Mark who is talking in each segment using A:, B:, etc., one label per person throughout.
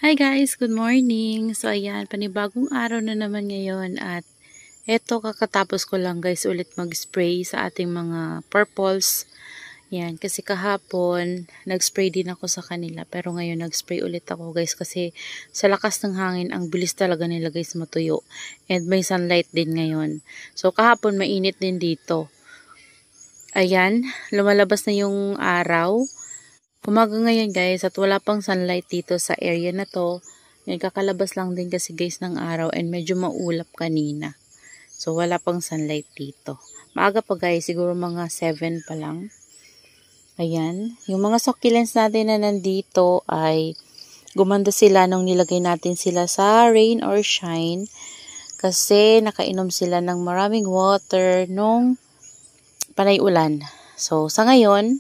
A: Hi guys, good morning. So ayan, panibagong araw na naman ngayon at eto kakatapos ko lang guys ulit mag-spray sa ating mga purples. Yan, kasi kahapon nag-spray din ako sa kanila pero ngayon nag-spray ulit ako guys kasi sa lakas ng hangin ang bilis talaga nila guys matuyo. And may sunlight din ngayon. So kahapon mainit din dito. Ayan, lumalabas na yung araw. Umaga ngayon guys at wala pang sunlight dito sa area na to. Yan, kakalabas lang din kasi guys ng araw and medyo maulap kanina. So wala pang sunlight dito. Maaga pa guys, siguro mga 7 pa lang. Ayan, yung mga succulents natin na nandito ay gumanda sila nung nilagay natin sila sa rain or shine. Kasi nakainom sila ng maraming water nung panay ulan. So sa ngayon,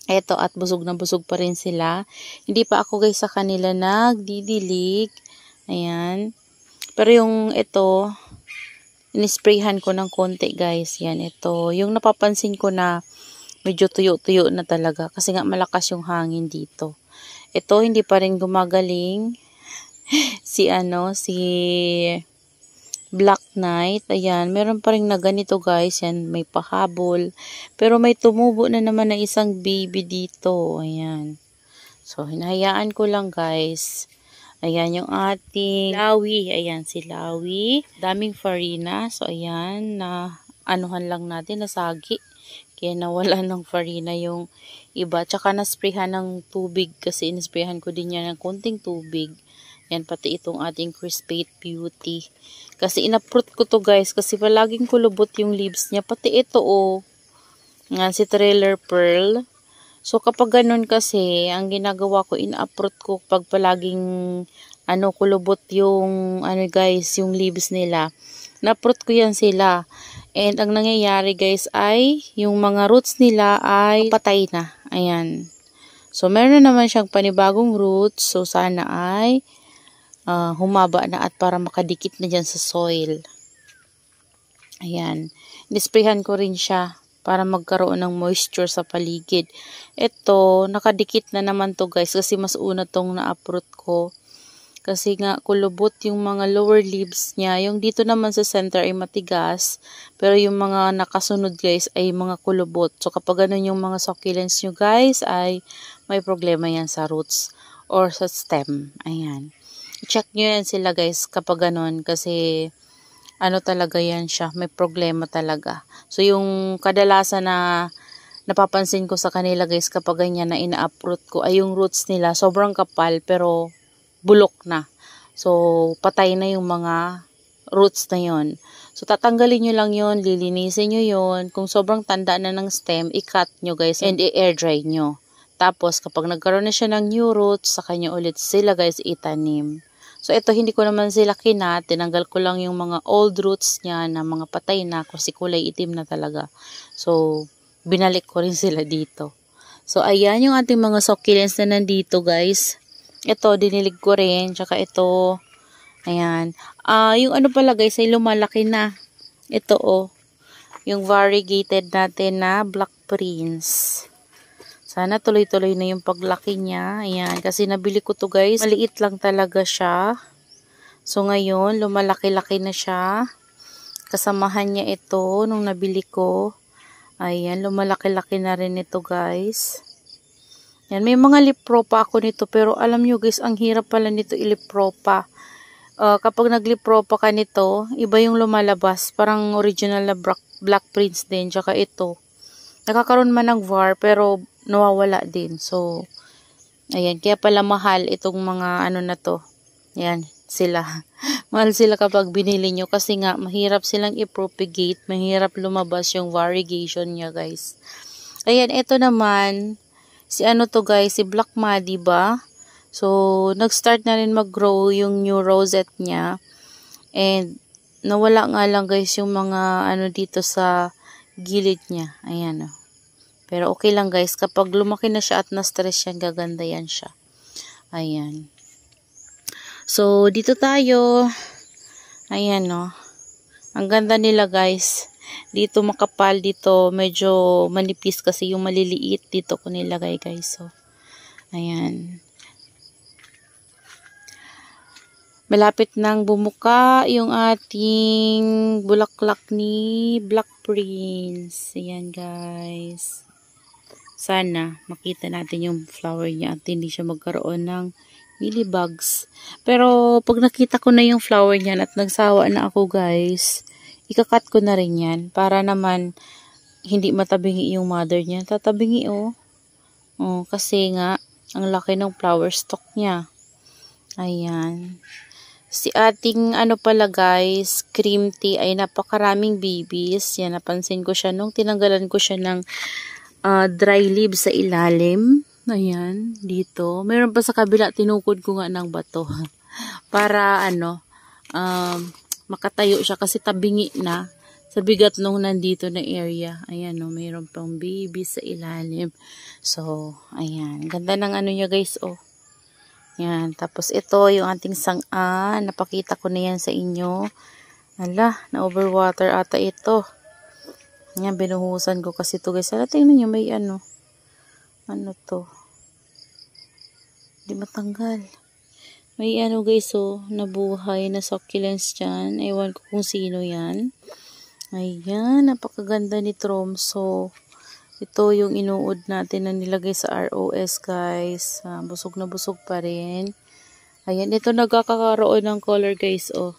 A: eto at busog na busog pa rin sila. Hindi pa ako guys sa kanila nagdidilig. Ayan. Pero yung ito, inisprayhan ko ng konti guys. Yan, ito. Yung napapansin ko na medyo tuyo-tuyo na talaga. Kasi nga malakas yung hangin dito. Ito, hindi pa rin gumagaling. si Black Knight. Ayan, meron pa rin na ganito guys. Yan, may pahabol. Pero may tumubo na naman na isang baby dito. Ayan. So, hinahayaan ko lang guys. Ayan, yung ating Lawi. Ayan, si Lawi. Daming farina. So, ayan, na anuhan lang natin, nasagi. Kaya nawala ng farina yung iba. Tsaka nasprayhan ng tubig kasi inisprayhan ko din yan ng konting tubig. Yan, pati itong ating Crispate Beauty. Kasi inaprot ko to guys. Kasi palaging kulubot yung leaves niya. Pati ito nga si Trailer Pearl. So kapag ganun kasi, ang ginagawa ko, inaprot ko pag palaging kulubot yung guys, yung leaves nila. Naprot ko yan sila. And ang nangyayari guys ay, yung mga roots nila ay patay na. Ayan. So meron naman siyang panibagong roots. So sana ay humaba na at para makadikit na dyan sa soil. Ayan. Nisprayhan ko rin siya para magkaroon ng moisture sa paligid. Ito, nakadikit na naman to guys kasi mas una tong na-uproot ko. Kasi nga kulubot yung mga lower leaves niya. Yung dito naman sa center ay matigas. Pero yung mga nakasunod guys ay mga kulubot. So kapag ganun yung mga succulents nyo guys ay may problema yan sa roots or sa stem. Ayan. Check nyo yan sila guys kapag ganun kasi talaga yan siya, may problema talaga. So yung kadalasan na napapansin ko sa kanila guys kapag ganyan na ina-uproot ko ay yung roots nila sobrang kapal pero bulok na. So patay na yung mga roots na yon. So tatanggalin nyo lang yon, lilinisin nyo yon. Kung sobrang tanda na ng stem, i-cut nyo guys and i-air dry nyo. Tapos kapag nagkaroon na siya ng new roots, saka nyo ulit sila guys itanim. So, ito hindi ko naman sila kinat. Tinanggal ko lang yung mga old roots niya na mga patay na kasi kulay itim na talaga. So, binalik ko rin sila dito. So, ayan yung ating mga succulents na nandito guys. Ito, dinilig ko rin. Tsaka ito, ayan. Yung pala guys ay lumalaki na. Ito yung variegated natin na Black Prince. Sana tuloy-tuloy na yung paglaki niya. Ayan, kasi nabili ko to guys. Maliit lang talaga siya. So ngayon, lumalaki-laki na siya. Kasamahan niya ito nung nabili ko. Ayan, lumalaki-laki na rin ito guys. Yan, may mga lip pro pa ako nito. Pero alam nyo guys, ang hirap pala nito ilip pro pa. Kapag nag-lip pro pa ka nito, iba yung lumalabas. Parang original na Black Prince din. Tsaka ito. Nakakaroon man ng VAR pero nawawala din. So, ayan. Kaya pala mahal itong mga na to. Ayan, sila. Mahal sila kapag binili nyo kasi nga mahirap silang i-propagate. Mahirap lumabas yung variegation niya guys. Ayan, ito naman. Si to guys, si Black Madi ba? So, nag-start na rin mag-grow yung new rosette niya. And, nawala nga lang guys yung mga dito sa gilid niya. Ayan Pero okay lang guys. Kapag lumaki na siya at na-stress yan, gaganda yan siya. Ayan. So, dito tayo. Ayan Ang ganda nila guys. Dito makapal. Dito medyo manipis kasi yung maliliit. Dito ko nilagay guys. So, ayan. malapit nang bumuka yung ating bulaklak ni Black Prince. Ayan guys. Sana makita natin yung flower niya at hindi siya magkaroon ng mealybugs. Pero pag nakita ko na yung flower niyan at nagsawa na ako guys, ikakat ko na rin yan para naman hindi matabingi yung mother niya. Tatabingi oh. Oh, kasi nga ang laki ng flower stalk niya. Ayan. Si ating ano pala guys, cream tea ay napakaraming babies. Yan, napansin ko siya nung tinanggalan ko siya ng dry leaves sa ilalim. Ayan, dito. Meron pa sa kabila, tinukod ko nga ng bato. Para ano, makatayo siya kasi tabingi na sa bigat nung nandito na area. Ayan o, mayroon pang babies sa ilalim. So, ayan. Ganda ng ano niya guys oh. Yan. Tapos ito yung ating sanga. Napakita ko na yan sa inyo. Ala, na overwater ata ito. Yan, binuhusan ko kasi ito guys. Ala, tingnan nyo, may ano. Ano to? Hindi matanggal. May ano guys, oh, nabuhay na succulents dyan. Ewan ko kung sino yan. Ayan, napakaganda ni Tromso. Ito yung inuod natin na nilagay sa ROS guys. Busog na busog pa rin. Ayan, ito nagkakaroon ng color guys, oh.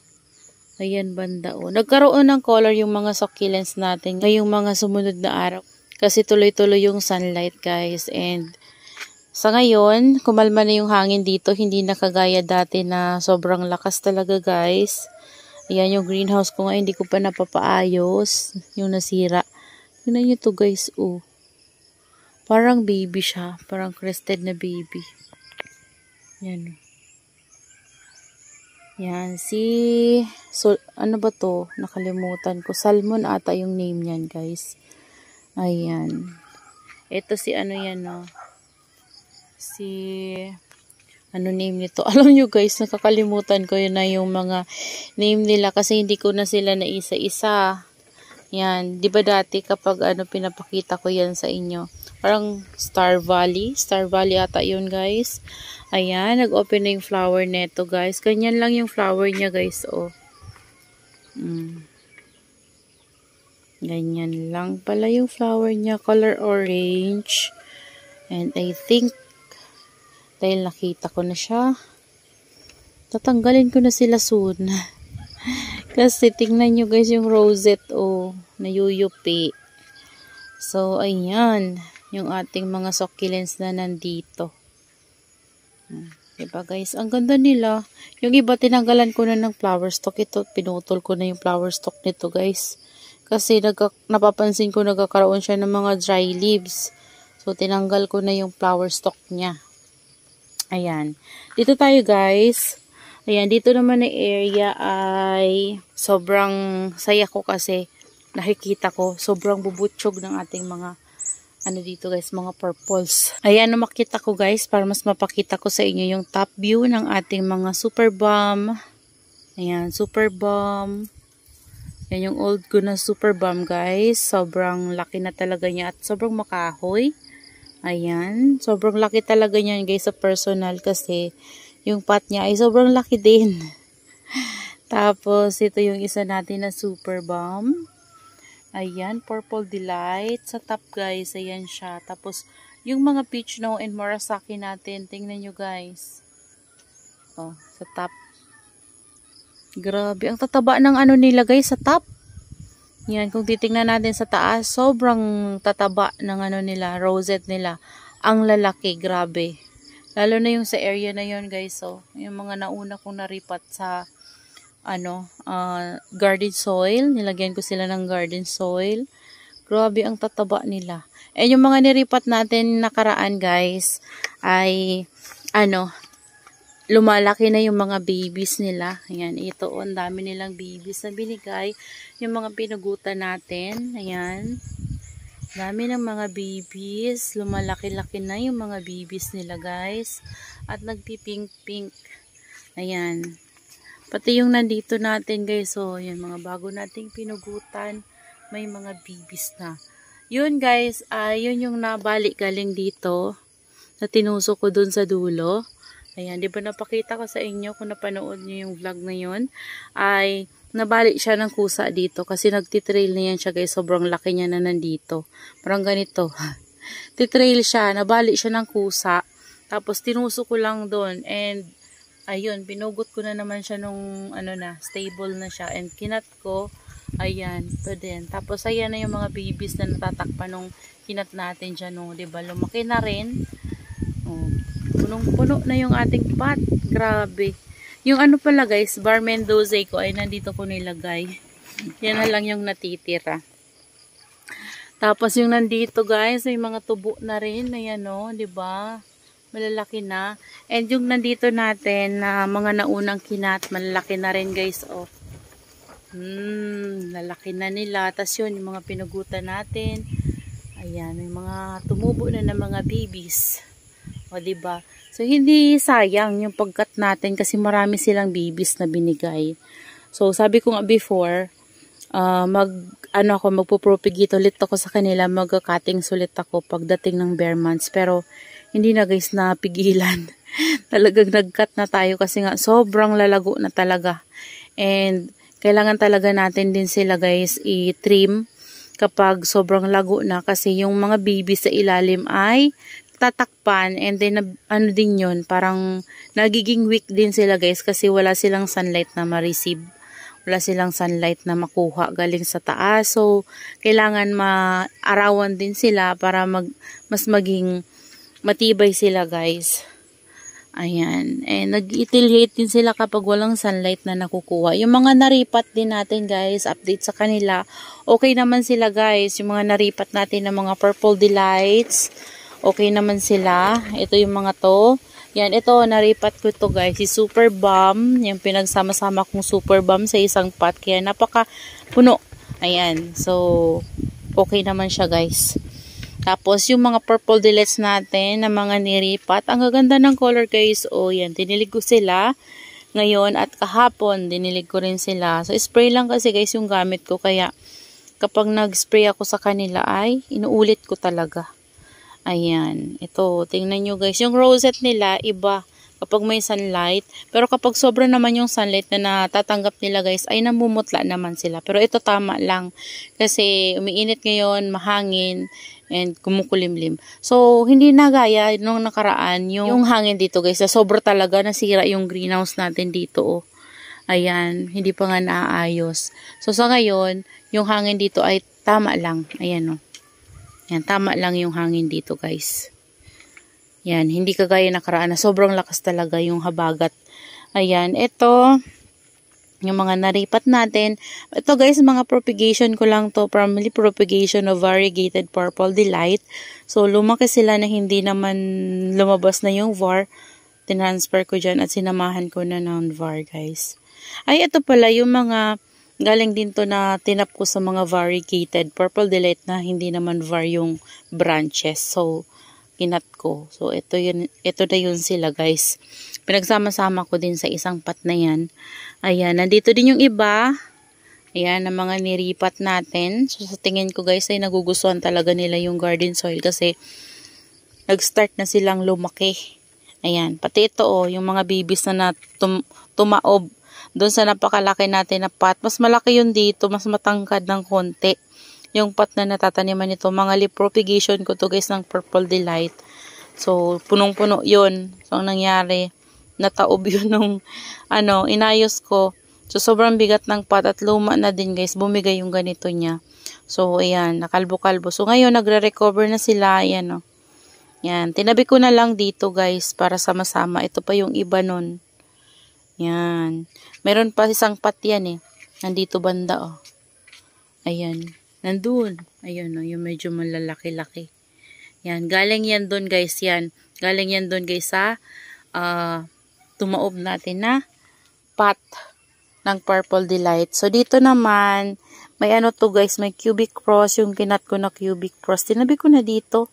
A: Ayan, banda, oh. Nagkaroon ng color yung mga succulents natin ngayong mga sumunod na araw. Kasi tuloy-tuloy yung sunlight, guys. And sa ngayon, kumalma na yung hangin dito. Hindi na kagaya dati na sobrang lakas talaga, guys. Ayan, yung greenhouse ko nga, hindi ko pa napapaayos. Yung nasira. Tingnan nyo to, guys, oh. Parang baby siya. Parang crested na baby. Yan, yan, so, ano ba to? Nakalimutan ko. Salmon ata yung name niyan, guys. Ayan. Ito si ano yan, no? Ano name nito? Alam nyo, guys, nakakalimutan ko yun na yung mga name nila kasi hindi ko na sila na isa-isa. Yan. Di ba dati kapag ano pinapakita ko yan sa inyo? Parang Star Valley. Star Valley ata yun, guys. Ayan, nag-open na yung flower neto, guys. Ganyan lang yung flower niya, guys, oh. Ganyan lang pala yung flower niya. Color orange. And I think, dahil nakita ko na siya, tatanggalin ko na sila soon. Kasi tingnan nyo, guys, yung rosette, oh, nayuyupi. So, ayan, yung ating mga succulents na nandito. Diba guys, ang ganda nila. Yung iba tinanggalan ko na ng flower stalk. Ito, pinutol ko na yung flower stalk nito guys. Kasi napapansin ko nagkakaroon siya ng mga dry leaves. So tinanggal ko na yung flower stalk niya. Ayan. Dito tayo guys. Ayan, dito naman na area ay sobrang saya ko kasi nakikita ko sobrang bubutsyog ng ating mga ano dito guys, mga purples. Ayan, makita ko guys, para mas mapakita ko sa inyo yung top view ng ating mga super bomb. Ayan, super bomb. Yan yung old ko na super bomb guys. Sobrang laki na talaga niya at sobrang makahoy. Ayan, sobrang laki talaga niyan guys sa personal kasi yung pot niya ay sobrang laki din. Tapos, ito yung isa natin na super bomb. Ayan, Purple Delight. Sa top guys, ayan siya. Tapos, yung mga peach no and Murasaki natin. Tingnan nyo guys. Oh, sa top. Grabe, ang tataba ng ano nila guys sa top. Yan, kung titingnan natin sa taas, sobrang tataba ng ano nila, rosette nila. Ang lalaki, grabe. Lalo na yung sa area na yon guys. So, yung mga nauna kong naripat sa garden soil. Nilagyan ko sila ng garden soil. Grabe ang tataba nila. And yung mga niripat natin nakaraan guys, ay lumalaki na yung mga babies nila. Ayan, ito ang dami nilang babies na binigay. Yung mga pinugutan natin. Ayan. Dami ng mga babies. Lumalaki-laki na yung mga babies nila guys. At nagpipink-pink. Ayan. Pati yung nandito natin guys, so yung mga bago nating pinugutan, may mga babies na. Yun guys, yun yung nabalik galing dito, na tinusok ko dun sa dulo. Ayan, di ba napakita ko sa inyo kung napanood niyo yung vlog na yun, ay nabali siya ng kusa dito kasi nagtitrail na yan siya guys, sobrang laki niya na nandito. Parang ganito. Titrail siya, nabali siya ng kusa, tapos tinuso ko lang doon and ayun, pinugot ko na naman siya nung ano na, stable na siya and kinat ko, ayan, ito din. Tapos ayan na yung mga babies na natatakpan nung kinat natin dyan, no, diba, lumaki na rin. Oh, punong-puno na yung ating pot. Grabe. Yung ano pala guys, bar Mendoza ko ay nandito ko nilagay. Yan na lang yung natitira. Tapos yung nandito guys, ay mga tubo na rin. Ayan o, diba? Malalaki na. And yung nandito natin na mga naunang kinat, malalaki na rin guys. Oh. Lalaki na nila. Tapos yun, yung mga pinugutan natin. Ayan, may mga tumubo na ng mga babies. O, diba? So, hindi sayang yung pagkat natin kasi marami silang babies na binigay. So, sabi ko nga before, magpo-propagate ulit ako sa kanila, mag-cutting ulit ako pagdating ng bare months. Pero, hindi na guys napigilan. Talagang nag-cut na tayo kasi nga sobrang lalago na talaga. And, kailangan talaga natin din sila guys i-trim kapag sobrang lago na kasi yung mga babies sa ilalim ay tatakpan and then ano din yun, parang nagiging weak din sila guys kasi wala silang sunlight na ma-receive, wala silang sunlight na makuha galing sa taas. So kailangan maarawan din sila para mas maging matibay sila guys. Ayan, and nag-itilhate din sila kapag walang sunlight na nakukuha. Yung mga naripat din natin guys, update sa kanila, okay naman sila guys. Yung mga naripat natin ng mga purple delights, okay naman sila. Ito yung mga to. Yan, ito, naripat ko to guys. Si Super Bomb. Yung pinagsama-sama kong Super Bomb sa isang pot. Kaya napaka puno. Ayan. So, okay naman siya guys. Tapos, yung mga purple delights natin na mga niripat. Ang gaganda ng color guys. O, yan. Dinilig ko sila. Ngayon at kahapon, dinilig ko rin sila. So, spray lang kasi guys yung gamit ko. Kaya, kapag nag-spray ako sa kanila ay, inuulit ko talaga. Ayan. Ito, tingnan nyo guys. Yung rosette nila, iba kapag may sunlight. Pero kapag sobra naman yung sunlight na natatanggap nila guys, ay namumutla naman sila. Pero ito tama lang. Kasi umiinit ngayon, mahangin, and kumukulimlim. So, hindi na gaya nung nakaraan, yung hangin dito guys. Sobra talaga, nasira yung greenhouse natin dito. Oh. Ayan, hindi pa nga naaayos. So, sa ngayon, yung hangin dito ay tama lang. Ayan o. Yan, tama lang yung hangin dito guys. Yan, hindi kagaya nakaraan na sobrang lakas talaga yung habagat. Ayan, ito, yung mga naripat natin. Ito guys, mga propagation ko lang to. Primarily propagation of variegated purple delight. So, lumaki sila na hindi naman lumabas na yung var. Tinransfer ko dyan at sinamahan ko na ng var guys. Ay, ito pala yung mga galing din to na tinap ko sa mga variegated purple delight na hindi naman var yung branches. So, kinat ko. So, ito na yun sila guys. Pinagsama-sama ko din sa isang pot na yan. Ayan, nandito din yung iba. Ayan, ang mga niripat natin. So, sa tingin ko guys ay nagugustuhan talaga nila yung garden soil kasi nag-start na silang lumaki. Ayan, pati ito yung mga babies na tumaob doon sa napakalaki natin na pot. Mas malaki yun dito, mas matangkad ng konti. Yung pot na natataniman nito, mga leaf propagation ko to guys ng purple delight. So, punong-puno yun. So, ang nangyari, nataob yun nung, inayos ko. So, sobrang bigat ng pot at luma na din guys, bumigay yung ganito niya. So, ayan, nakalbo-kalbo. So, ngayon, nagre-recover na sila. Ayan, Yan, tinabi ko na lang dito guys, para sama-sama. Ito pa yung iba nun. Yan. Meron pa isang pot yan nandito banda Ayan. Nandun. Ayan yung medyo malalaki-laki. Yan. Galing yan doon guys yan. Galing yan doon guys sa tumaob natin na pot ng purple delight. So dito naman may to guys, may cubic cross, yung kinat ko na cubic cross. Tinabi ko na dito.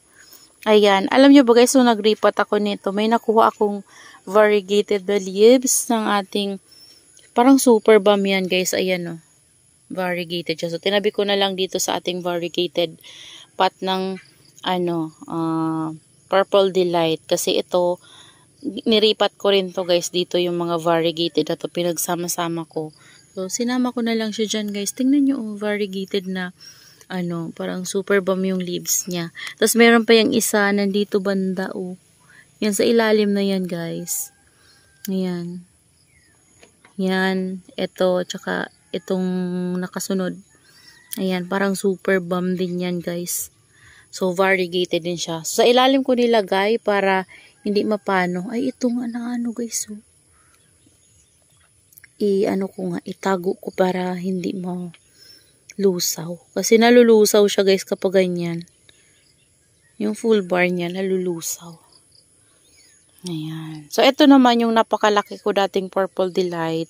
A: Ayan. Alam nyo ba guys, so nag-repot ako nito. May nakuha akong variegated the leaves ng ating parang super bomb yan guys. Ayan variegated siya. So tinabi ko na lang dito sa ating variegated pot ng purple delight kasi ito niripat ko rin to guys dito yung mga variegated na to. Pinagsama-sama ko. So, sinama ko na lang siya dyan guys. Tingnan nyo, variegated na ano, parang super bomb yung leaves niya. Tapos meron pa yung isa nandito banda Yan sa ilalim na yan guys. Ayan. Yan. Ito, tsaka itong nakasunod. Ayan, parang super bomb din yan guys. So, variegated din siya. So, sa ilalim ko nilagay para hindi mapano. Ay, itong ano guys. Itago ko para hindi mo lusaw. Kasi nalulusaw siya guys kapag ganyan. Yung full bar niya, nalulusaw. Ayan. So, ito naman yung napakalaki ko dating Purple Delight.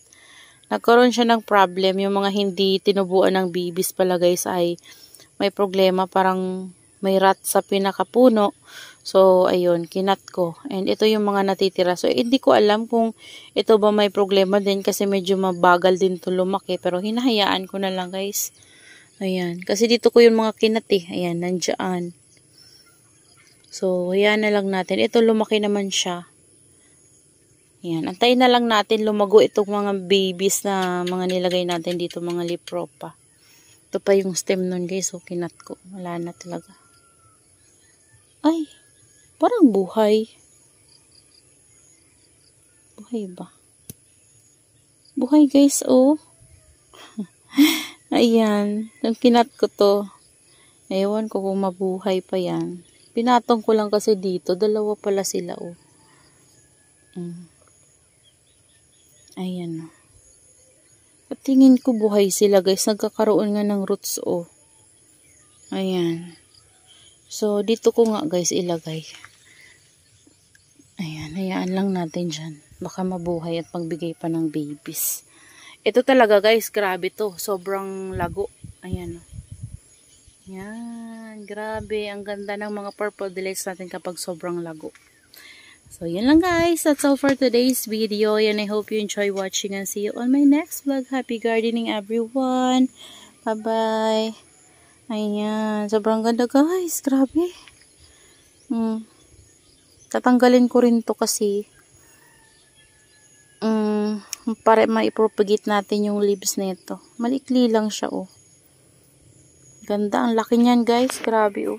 A: Nagkaroon siya ng problem. Yung mga hindi tinubuan ng bibis pala guys ay may problema. Parang may rat sa pinakapuno. So, ayun, kinat ko. And ito yung mga natitira. So, hindi ko alam kung ito ba may problema din kasi medyo mabagal din to lumaki. Pero hinahayaan ko na lang guys. Ayan. Kasi dito ko yung mga kinat Ayan, nandyan. So, ayan na lang natin. Ito, lumaki naman siya. Ayan. Antayin na lang natin lumago itong mga babies na mga nilagay natin dito, mga Lipropa. Ito pa yung stem nun guys. So, kinat ko. Wala na talaga. Ay, parang buhay. Buhay ba? Buhay guys, Ayan. Yung kinat ko to. Ewan ko kung mabuhay pa yan. Pinatong ko lang kasi dito. Dalawa pala sila, Ayan, At tingin ko buhay sila, guys. Nagkakaroon nga ng roots, Ayan. So, dito ko nga, guys, ilagay. Ayan, hayaan lang natin dyan. Baka mabuhay at magbigay pa ng babies. Ito talaga, guys. Grabe to. Sobrang lago. Ayan, Yan, grabe. Ang ganda ng mga purple delights natin kapag sobrang lago. So, yun lang guys. That's all for today's video. And I hope you enjoy watching and see you on my next vlog. Happy gardening everyone. Bye-bye. Ayan. Sobrang ganda guys. Grabe. Tatanggalin ko rin to kasi para maipropagate natin yung leaves nito. Malikli lang siya, Ganda, ang laki niyan guys. Grabe,